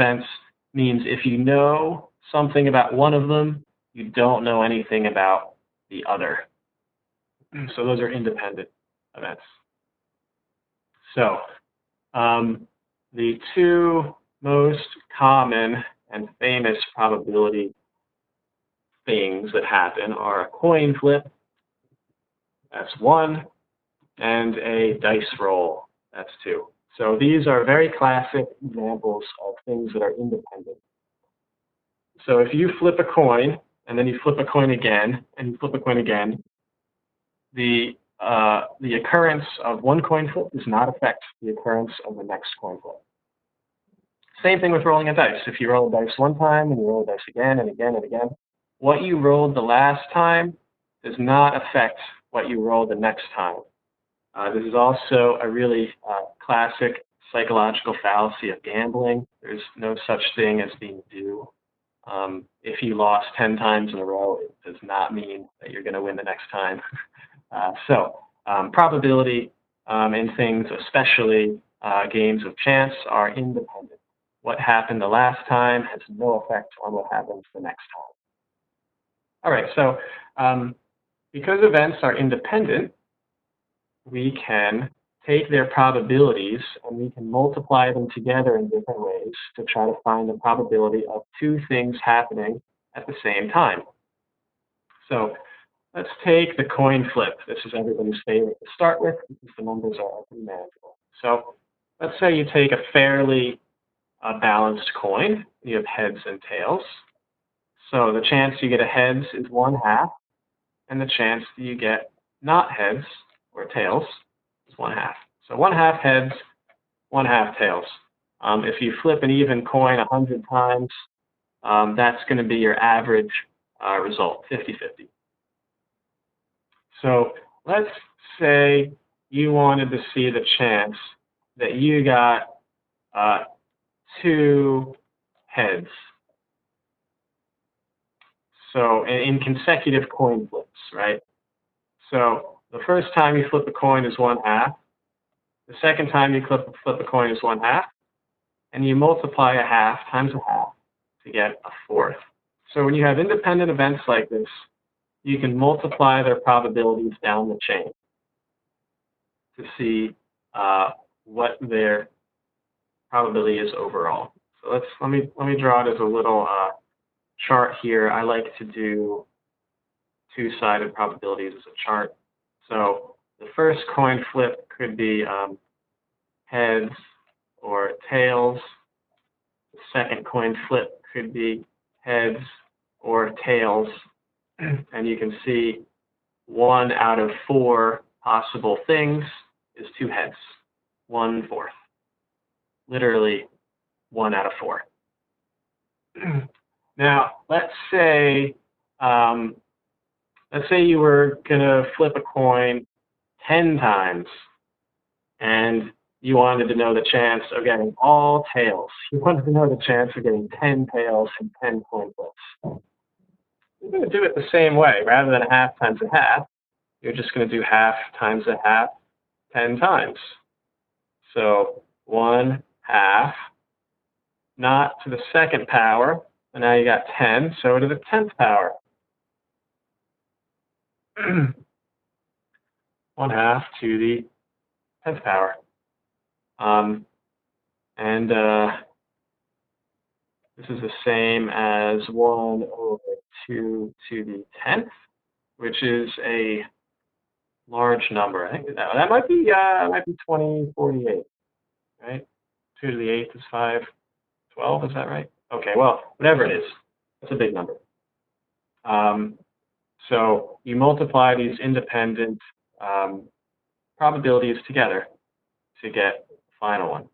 events means if you know something about one of them, you don't know anything about the other. So those are independent events. So the two most common and famous probability things that happen are a coin flip, that's one, and a dice roll, that's two. So these are very classic examples of things that are independent. So if you flip a coin, and then you flip a coin again, and you flip a coin again, the occurrence of one coin flip does not affect the occurrence of the next coin flip. Same thing with rolling a dice. If you roll a dice one time and you roll a dice again and again and again, what you rolled the last time does not affect what you roll the next time. This is also a really classic psychological fallacy of gambling. There's no such thing as being due. If you lost 10 times in a row, it does not mean that you're going to win the next time. Probability in things, especially games of chance, are independent. What happened the last time has no effect on what happens the next time. All right, so because events are independent, we can take their probabilities and we can multiply them together in different ways to try to find the probability of two things happening at the same time. So let's take the coin flip. This is everybody's favorite to start with because the numbers are pretty manageable. So let's say you take a fairly balanced coin. You have heads and tails. So the chance you get a heads is 1/2, and the chance that you get not heads or tails is 1/2. So 1/2 heads, 1/2 tails. If you flip an even coin 100 times, that's going to be your average result, 50-50. So let's say you wanted to see the chance that you got 2 heads. So in consecutive coin flips, right? So the first time you flip a coin is 1/2. The second time you flip a coin is 1/2. And you multiply a half times a half to get a fourth. So when you have independent events like this, you can multiply their probabilities down the chain to see what their probability is overall. So let me draw it as a little chart here. I like to do two-sided probabilities as a chart. So the first coin flip could be heads or tails. The second coin flip could be heads or tails. And you can see 1 out of 4 possible things is 2 heads, 1/4. Literally 1 out of 4. Now, let's say you were going to flip a coin 10 times and you wanted to know the chance of getting all tails. You wanted to know the chance of getting 10 tails and 10 coin flips. You're going to do it the same way. Rather than 1/2 times a half, you're just going to do 1/2 times a half 10 times. So 1/2, not to the second power, and now you got 10, so to the 10th power. 1/2 to the 10th power. This is the same as 1/2 to the 10th, which is a large number. I think that might be 2048, right? 2 to the 8th is 512, is that right? Okay, well, whatever it is, it's a big number. So you multiply these independent probabilities together to get the final one.